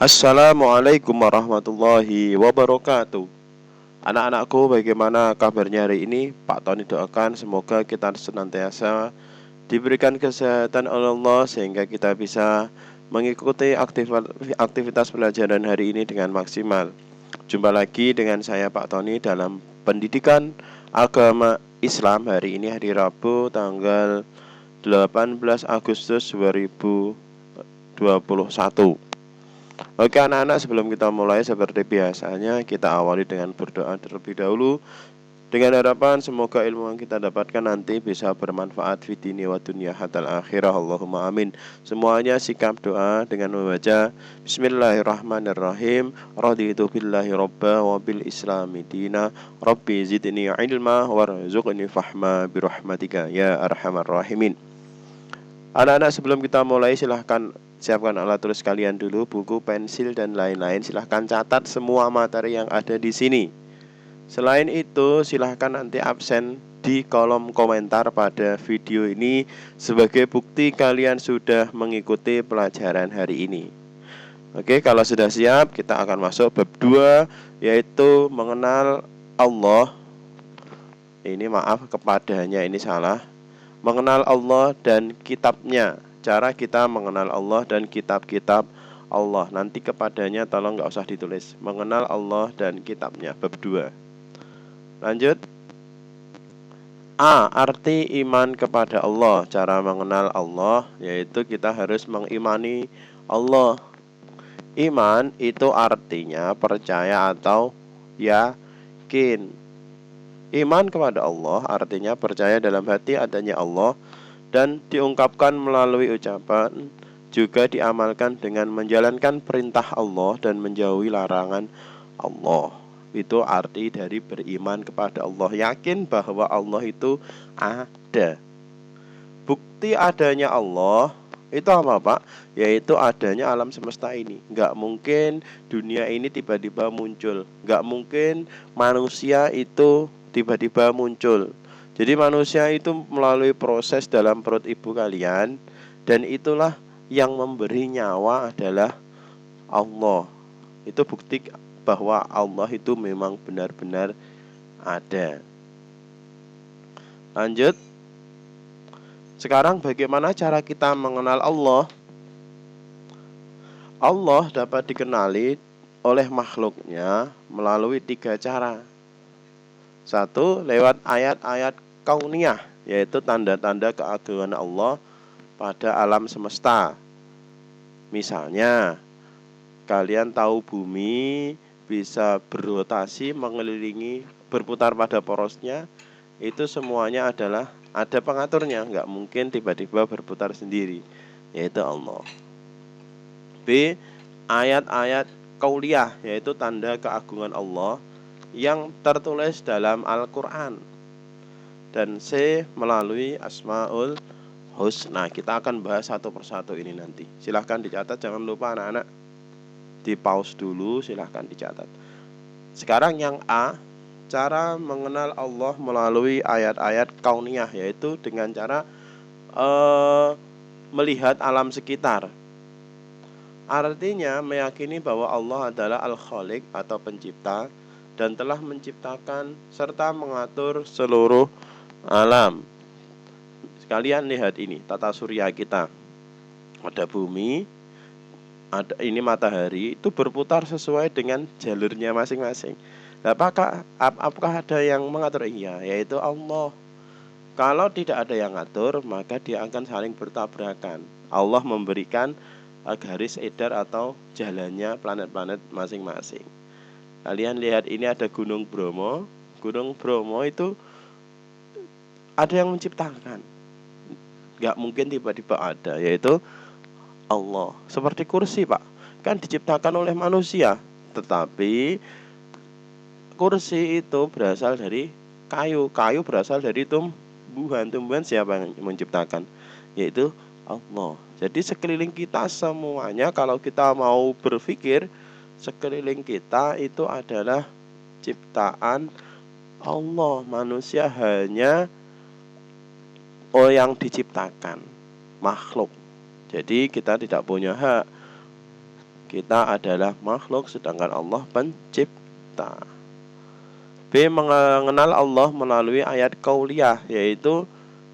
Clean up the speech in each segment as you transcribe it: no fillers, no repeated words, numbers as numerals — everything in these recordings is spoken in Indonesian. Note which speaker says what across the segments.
Speaker 1: Assalamualaikum warahmatullahi wabarakatuh. Anak-anakku, bagaimana kabarnya hari ini? Pak Tony doakan semoga kita senantiasa diberikan kesehatan oleh Allah sehingga kita bisa mengikuti aktivitas pelajaran hari ini dengan maksimal. Jumpa lagi dengan saya Pak Tony dalam pendidikan agama Islam hari ini, hari Rabu tanggal 18 Agustus 2021. Oke anak-anak, sebelum kita mulai seperti biasanya kita awali dengan berdoa terlebih dahulu, dengan harapan semoga ilmu yang kita dapatkan nanti bisa bermanfaat fi dini wa dunya hatal akhirah. Allahumma amin. Semuanya sikap doa dengan membaca Bismillahirrahmanirrahim. Raditu billahi robba wa bil islami dina. Rabbi zidni ilma warzuqni fahma birahmatika ya arhamar rahimin. Anak-anak, sebelum kita mulai silahkan siapkan alat tulis kalian dulu, buku, pensil, dan lain-lain. Silahkan catat semua materi yang ada di sini. Selain itu, silahkan nanti absen di kolom komentar pada video ini sebagai bukti kalian sudah mengikuti pelajaran hari ini. Oke, kalau sudah siap, kita akan masuk bab 2, yaitu mengenal Allah. Ini maaf, kepadanya ini salah. Mengenal Allah dan kitabnya. Cara kita mengenal Allah dan kitab-kitab Allah. Nanti kepadanya tolong gak usah ditulis. Mengenal Allah dan kitabnya, bab 2. Lanjut. A. Arti iman kepada Allah. Cara mengenal Allah yaitu kita harus mengimani Allah. Iman itu artinya percaya atau yakin. Iman kepada Allah artinya percaya dalam hati adanya Allah dan diungkapkan melalui ucapan, juga diamalkan dengan menjalankan perintah Allah dan menjauhi larangan Allah. Itu arti dari beriman kepada Allah. Yakin bahwa Allah itu ada. Bukti adanya Allah itu apa, Pak? Yaitu adanya alam semesta ini. Gak mungkin dunia ini tiba-tiba muncul. Gak mungkin manusia itu tiba-tiba muncul. Jadi manusia itu melalui proses dalam perut ibu kalian, dan itulah yang memberi nyawa adalah Allah. Itu bukti bahwa Allah itu memang benar-benar ada. Lanjut. Sekarang bagaimana cara kita mengenal Allah? Allah dapat dikenali oleh makhluknya melalui 3 cara. 1. Lewat ayat-ayat kauniyah, yaitu tanda-tanda keagungan Allah pada alam semesta. Misalnya, kalian tahu bumi bisa berotasi, mengelilingi, berputar pada porosnya. Itu semuanya adalah ada pengaturnya, nggak mungkin tiba-tiba berputar sendiri, yaitu Allah. B. Ayat-ayat kauliyah, yaitu tanda keagungan Allah yang tertulis dalam Al-Quran. Dan C. Melalui Asmaul Husna. Kita akan bahas satu persatu ini nanti. Silahkan dicatat, jangan lupa anak-anak. Di pause dulu, silahkan dicatat. Sekarang yang A, cara mengenal Allah melalui ayat-ayat kauniyah, yaitu dengan cara melihat alam sekitar. Artinya meyakini bahwa Allah adalah Al-Khaliq atau pencipta dan telah menciptakan serta mengatur seluruh alam. Kalian lihat ini tata surya kita. Ada bumi, ada ini matahari, itu berputar sesuai dengan jalurnya masing-masing. Apakah ada yang mengatur? Iya, yaitu Allah. Kalau tidak ada yang ngatur, maka dia akan saling bertabrakan. Allah memberikan garis edar atau jalannya planet-planet masing-masing. Kalian lihat ini ada Gunung Bromo. Gunung Bromo itu ada yang menciptakan. Gak mungkin tiba-tiba ada, yaitu Allah. Seperti kursi, Pak, kan diciptakan oleh manusia, tetapi kursi itu berasal dari kayu. Kayu berasal dari tumbuhan. Tumbuhan siapa yang menciptakan? Yaitu Allah. Jadi sekeliling kita semuanya, kalau kita mau berpikir, sekeliling kita itu adalah ciptaan Allah. Manusia hanya yang diciptakan, makhluk. Jadi kita tidak punya hak. kita adalah makhluk sedangkan Allah pencipta. B. Mengenal Allah melalui ayat qauliyah, yaitu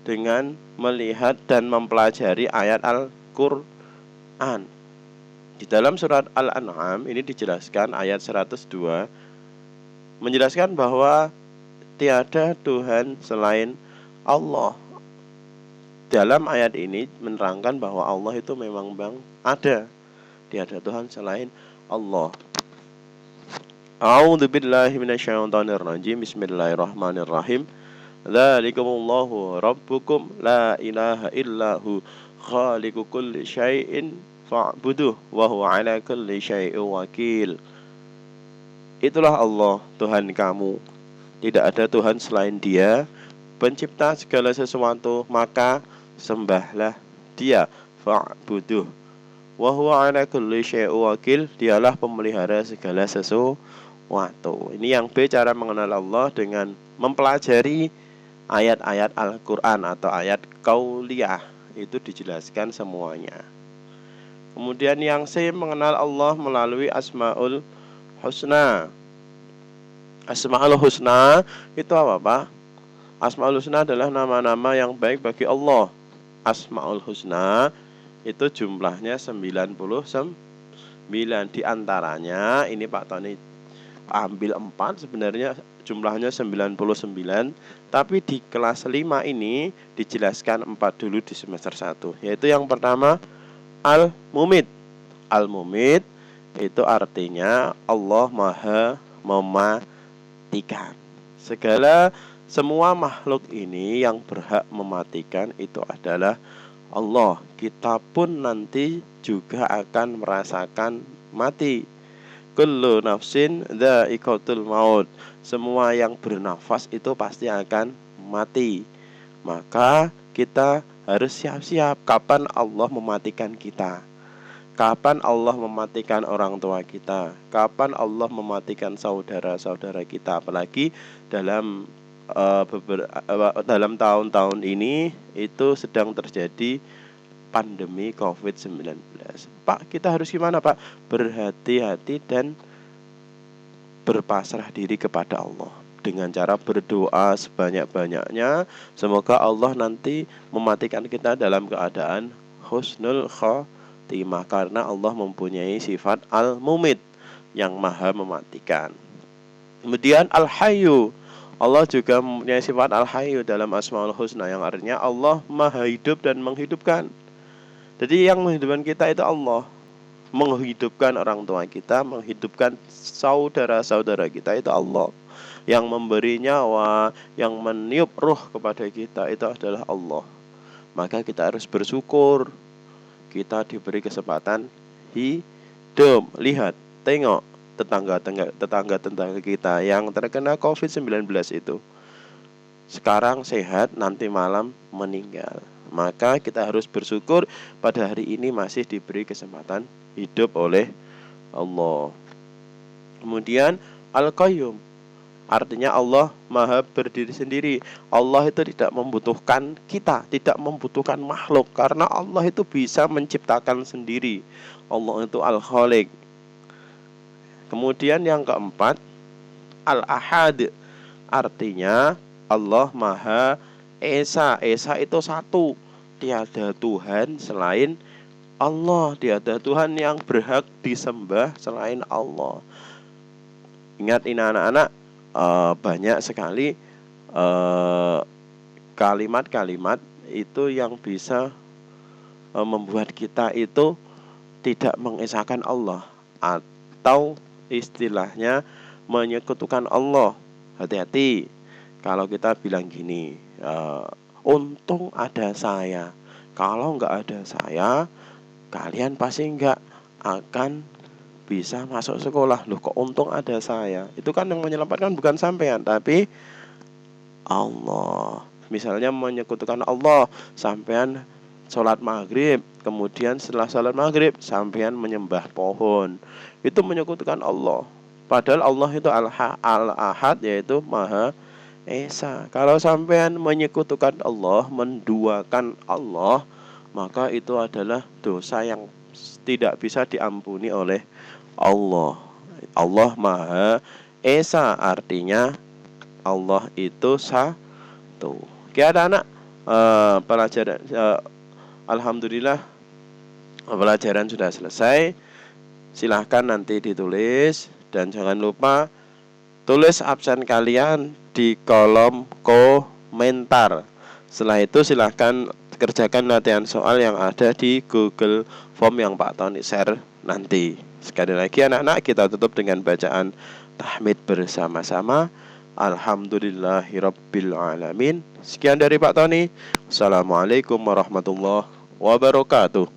Speaker 1: dengan melihat dan mempelajari ayat Al-Quran. Di dalam surat Al-An'am ini dijelaskan ayat 102 menjelaskan bahwa tiada Tuhan selain Allah. Dalam ayat ini menerangkan bahwa Allah itu memang ada. Tiada Tuhan selain Allah. A'udzu billahi minasyaitonir rajim. Bismillahirrahmanirrahim. Dzalikumullahu rabbukum la ilaha illahu khaliqu kulli syai'in fa'buduh wa huwa ala kulli syai'in wakil. Itulah Allah, Tuhan kamu. Tidak ada Tuhan selain Dia, pencipta segala sesuatu, maka sembahlah Dia. Fa'buduh wa huwa ala kulli syai'in wakil. Dialah pemelihara segala sesuatu. Ini yang B, cara mengenal Allah dengan mempelajari ayat-ayat Al-Quran atau ayat qauliyah. Itu dijelaskan semuanya. Kemudian yang C, mengenal Allah melalui Asmaul Husna. Asmaul Husna itu apa, Pak? Asmaul Husna adalah nama-nama yang baik bagi Allah. Asmaul Husna itu jumlahnya 99. Di antaranya ini Pak Tony ambil 4, sebenarnya jumlahnya 99, tapi di kelas 5 ini dijelaskan 4 dulu di semester 1, yaitu yang pertama Al-Mumit. Al-Mumit itu artinya Allah Maha mematikan. Semua makhluk ini yang berhak mematikan itu adalah Allah. Kita pun nanti juga akan merasakan mati. Kullu nafsin dha'iqatul maut. Semua yang bernafas itu pasti akan mati. Maka kita harus siap-siap kapan Allah mematikan kita. Kapan Allah mematikan orang tua kita. Kapan Allah mematikan saudara-saudara kita. Apalagi dalam tahun-tahun ini itu sedang terjadi pandemi COVID-19. Pak, kita harus gimana, Pak? Berhati-hati dan berpasrah diri kepada Allah dengan cara berdoa sebanyak-banyaknya. Semoga Allah nanti mematikan kita dalam keadaan husnul khotimah, karena Allah mempunyai sifat Al-Mumit yang maha mematikan. Kemudian Al-Hayyu. Allah juga mempunyai sifat Al-Hayyu dalam Asmaul Husna, yang artinya Allah maha hidup dan menghidupkan. Jadi yang menghidupkan kita itu Allah. Menghidupkan orang tua kita, menghidupkan saudara-saudara kita itu Allah. Yang memberi nyawa, yang meniup ruh kepada kita itu adalah Allah. Maka kita harus bersyukur kita diberi kesempatan hidup. Lihat, tengok tetangga-tetangga kita yang terkena COVID-19 itu sekarang sehat, nanti malam meninggal. Maka kita harus bersyukur pada hari ini masih diberi kesempatan hidup oleh Allah. Kemudian Al-Qayyum, artinya Allah maha berdiri sendiri. Allah itu tidak membutuhkan kita, tidak membutuhkan makhluk, karena Allah itu bisa menciptakan sendiri. Allah itu Al-Khaliq. Kemudian yang keempat Al-Ahad, artinya Allah maha Esa. Esa itu satu, tiada Tuhan selain Allah. Tiada Tuhan yang berhak disembah selain Allah. Ingat ini anak-anak, banyak sekali kalimat-kalimat itu yang bisa membuat kita itu tidak mengesahkan Allah, atau istilahnya menyekutukan Allah. Hati-hati kalau kita bilang gini, untung ada saya, kalau nggak ada saya kalian pasti nggak akan bisa masuk sekolah. Loh, kok untung ada saya? Itu kan yang menyelamatkan bukan sampean, tapi Allah. Misalnya menyekutukan Allah, sampean sholat maghrib, kemudian setelah sholat maghrib sampean menyembah pohon, itu menyekutukan Allah. Padahal Allah itu Al-Ahad, yaitu Maha Esa. Kalau sampean menyekutukan Allah, menduakan Allah, maka itu adalah dosa yang tidak bisa diampuni oleh Allah. Allah Maha Esa, artinya Allah itu satu. Oke anak-anak, pelajaran alhamdulillah pelajaran sudah selesai. Silahkan nanti ditulis dan jangan lupa tulis absen kalian di kolom komentar. Setelah itu silahkan kerjakan latihan soal yang ada di Google Form yang Pak Tony share nanti. Sekali lagi anak-anak, kita tutup dengan bacaan tahmid bersama-sama. Alhamdulillahirabbil alamin. Sekian dari Pak Tony. Assalamualaikum warahmatullahi wabarakatuh.